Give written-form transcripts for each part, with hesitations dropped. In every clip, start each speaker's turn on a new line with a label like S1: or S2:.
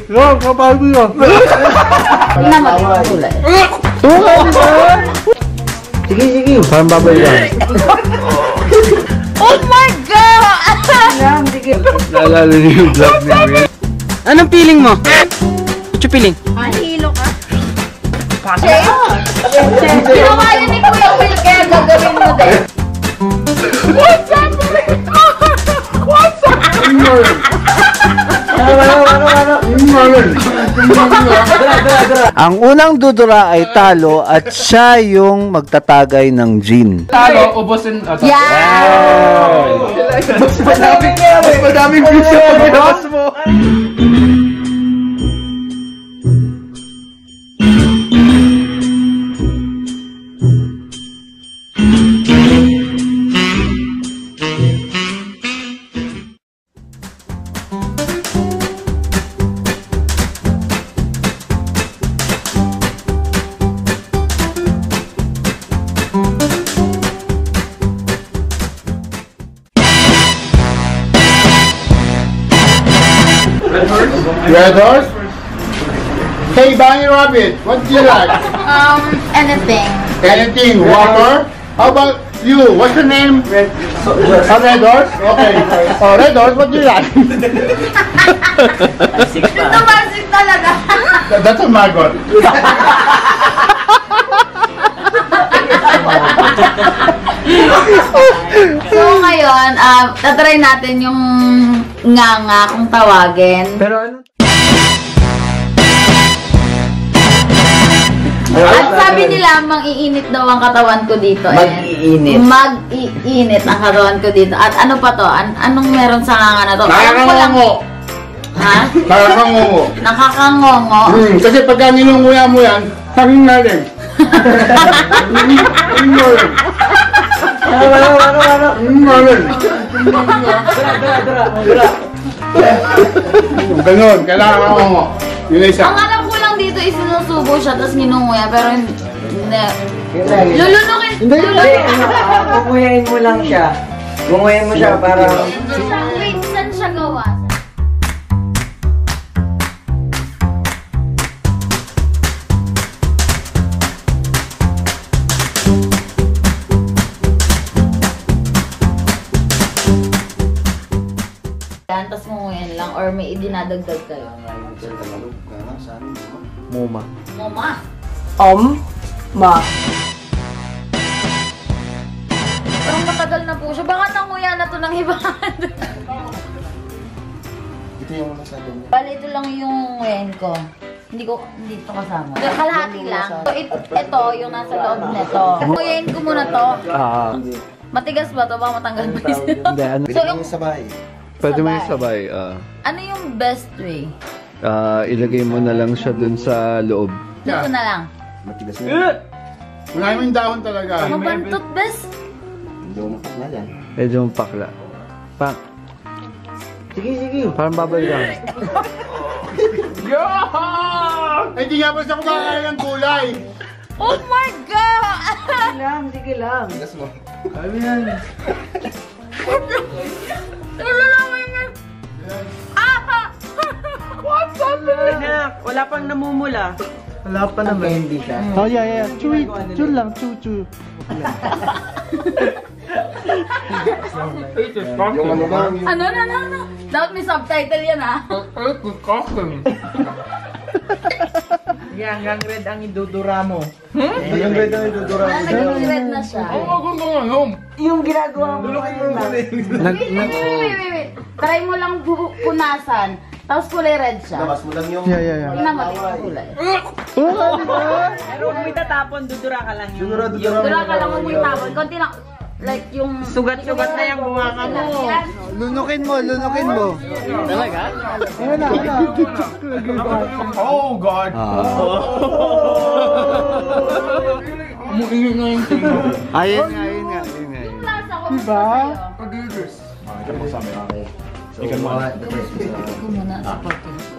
S1: Yo, kapal mo yun.
S2: Tingnan mo yung kulay.
S1: Sige, sige. Parang babay lang.
S2: Oh my God!
S1: Naalala niyo yung vlog ni Will.
S3: Anong feeling mo? What's your feeling?
S2: Mahilo ka. Ginawa yun ni Kuya Will, kaya gagawin mo din. What's up? What's up?
S1: Ang unang dudura ay talo at siya yung magtatagay ng gin.
S4: Talo, ubusin.
S2: Yeah!
S1: Mas madaming views sa pag-iwas mo.
S5: Red horse? Hey, Bunny Rabbit, what do you like?
S2: Anything.
S5: Anything? Water? How about you? What's your name? Red horse? Okay. Oh, Red horse, what do you like?
S2: Ito masik talaga.
S5: That's a maggot.
S2: So ngayon, tatry natin yung nga kung tawagin.
S1: Pero ano?
S2: At sabi nila, mag-iinit daw ang katawan ko dito.
S3: Mag-iinit.
S2: Mag-iinit ang katawan ko dito. At ano pa to? Anong meron sa nga na to?
S5: Nakakangongo.
S2: Ha?
S5: Nakakangongo.
S2: Nakakangongo?
S5: Kasi pagka ninunguya mo yan, saking natin. Ganon, kailangan ako. Yun ay isa.
S2: Ang alam ko lang dito is sinusubo siya, tapos ninunguya, pero hindi. Lulunukin!
S3: Kukuyain mo lang siya. Kukuyain mo siya para...
S2: Wait, saan siya gawa? Tapos munguyan lang, or may idinadagdag kayo?
S1: Muma.
S2: Mama!
S3: Ma.
S2: Parang matagal na po siya. Baka nanguya na to ng iba.
S5: Ito yung una sa atin.
S2: Bale, ito lang yung nguyan ko. Hindi ito kasama. Kalahati lang. So, ito, yung nasa loob nito. Nguyain ko muna to. Matigas ba to? Baka matanggal ba yun?
S1: Hindi, ano?
S2: So, yung
S5: Sabay.
S1: Pwede mo yung sabay.
S2: ano yung best way?
S1: Ilagay mo na lang siya dun sa loob.
S2: Dito na lang.
S5: Matigas na. Wala yung dahon talaga.
S2: Mabantot best?
S5: Hindi mo makat na yan.
S1: Medyo pakla. Pak.
S3: Sige, sige.
S1: Parang babay lang.
S5: Ay, di nga pa siya kumakain ng gulay.
S2: Oh my God!
S3: Sige lang, sige lang.
S5: Tigas mo.
S1: Ano yan?
S2: Nalalaman yan! Ah! What's happening?
S3: Anak, wala pang namumula.
S1: Wala pa naman.
S3: Hindi siya.
S1: Oh, yeah. Chew lang. Chew.
S5: Yung ano lang, yung...
S2: Ano? Dapat may subtitle yan ah.
S3: Hanggang red ang idudura mo.
S1: Hanggang red ang idudura mo.
S2: Naging red na siya.
S3: Yung ginagawa mo.
S2: Wait. Try mo lang punasan. Tapos kulay red siya.
S5: Labas mo lang yung...
S1: Yeah.
S2: Tingnan mo yung kulay.
S3: Pero huwag mo itatapon, dudura ka lang yung...
S2: Dura ka lang mo itapon. Konti lang. Like yung...
S3: Sugat-sugat na yung bunganga mo.
S1: Lunukin mo.
S3: Talaga?
S5: Oh, God!
S1: Ayun nga.
S2: Yung lasa ko.
S1: Diba?
S4: Ikan mo.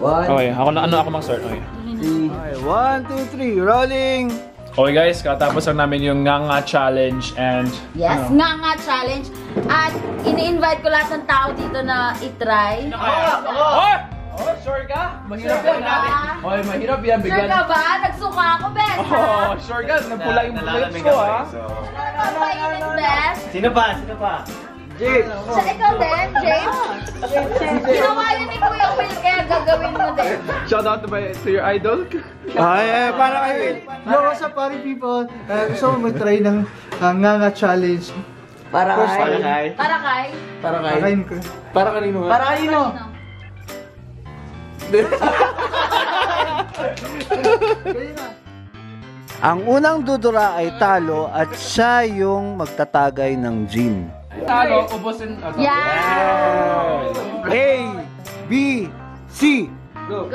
S3: One,
S4: Okay, ako mag-start. Okay.
S1: 1, 2, 3, rolling!
S4: Okay guys, katapos lang namin yung Nga Challenge and...
S2: Yes, nga challenge. At ini-invite ko lahat ng tao dito na itry.
S4: Oh! Sure ka? Mahirap yan natin. Oy, mahirap yan.
S2: Sure
S4: Bigyan.
S2: ka ba? Nagsuka ako, Bes.
S4: Oh, sure ka. Nagpula yung lips ko, ha?
S2: Ano ba init, Bes?
S3: Sino pa? Sino pa?
S2: Siya, ikaw din, James? Ginawa yun ni Kuya Will, kaya gagawin mo din.
S4: Shout out to your idol.
S1: Ay, para kayo.
S6: Yo, what's up, party people? Gusto mo mag-try ng Nganga Challenge.
S3: Para kay.
S2: Para kay?
S3: Para kay.
S6: Pakain ko.
S4: Para kanino nga?
S3: Para kanino?
S1: Ang unang dudura ay talo at siya yung magtatagay ng gin.
S4: Talo, ubusin.
S2: Yeah!
S1: A, B, C.
S2: Go!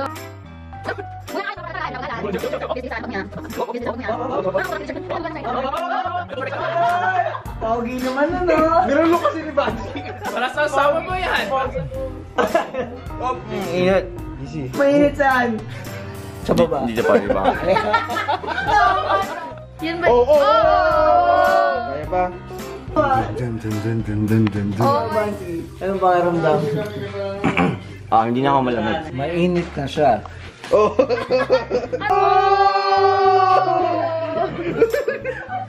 S3: Pogi naman na, no?
S4: Nirulok kasi ni Bansi. Para sa asawa mo yan.
S3: Init. Mainit saan? Sa baba.
S4: Hindi na pa, di ba?
S2: Yun ba? Oh!
S3: Kaya ba?
S2: Oh!
S3: Anong pakiramdam? Hindi na ako malamig.
S1: Mainit na siya.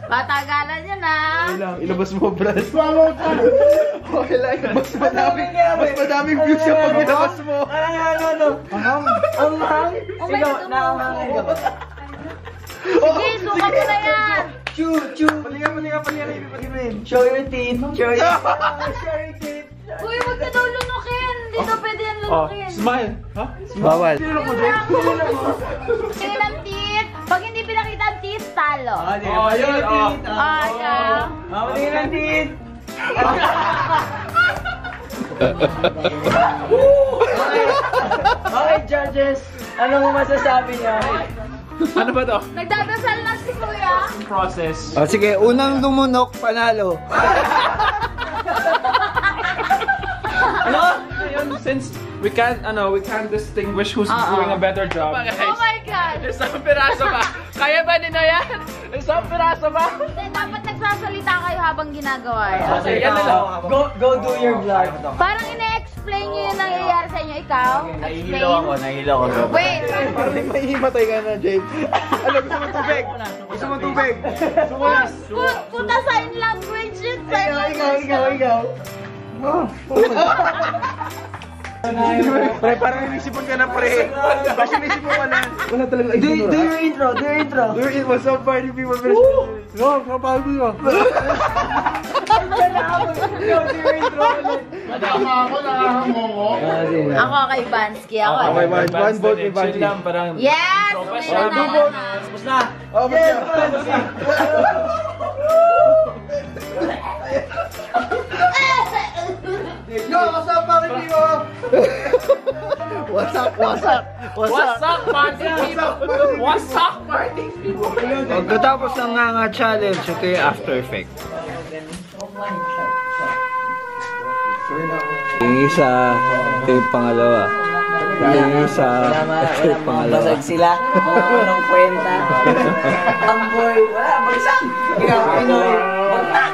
S2: Patagalan yun, ah!
S4: Ilabas mo, Brad. Okay lang. Mas madaming views siya pag ilabas mo.
S3: Ano? Ang hang? Ikaw, nakanghangin ka ba?
S2: Sige, suka mo na yan!
S3: Chu! Palinga. Show your teeth. Show your teeth.
S2: Uy, huwag ka daw lunukin! Hindi daw pwede yan lunukin!
S4: Smile. Ha?
S1: Bawal.
S2: Tingin ang teeth! Pag hindi pinakita ang teeth, talo!
S4: Oh, yun.
S2: Yeah.
S3: Palinga ng teeth. Okay, judges. Anong masasabi niyo?
S4: Ano ba to?
S2: Nagdadasal na si Kuya!
S4: Process.
S1: O sige, unang lumunok, panalo.
S4: Since we can't distinguish who's doing a better job.
S2: Oh my God!
S4: Isang piraso ba? Kaya ba nino yan? Isang piraso ba?
S2: Hindi, dapat nagsasalita kayo habang ginagawa yan.
S4: Okay, yan na lang.
S3: Go do your vlog.
S2: Parang ine-explain nyo yung nangyayari sa inyo. Ikaw? Explain?
S3: Nahilo ako.
S2: Wait!
S1: Parang may himatay ka na, James. Ano, gusto mo tubig? Gusto mo tubig?
S2: Puta sign language yun! Sign language!
S3: Ikaw.
S1: Pre, parang inisipon ka na, pre. Kasi inisipon ka na. Wala talaga
S3: Do your intro.
S1: What's up, party people? No, party mo.
S2: Ako kay Bansky. Ako.
S1: Okay, one vote ni Banji.
S2: Yes! May nanalo na.
S6: Yo, what's up, party people?
S1: What's up, party people? Pagkatapos ng Nganga Challenge, ito yung after effect. Yung isa, ito yung pangalawa. Yung isa, ito yung pangalawa.
S3: Basag sila. Walang kwenta. Ang boy. Wala, bagsak. Ikaw, Pinoy. Bagtak.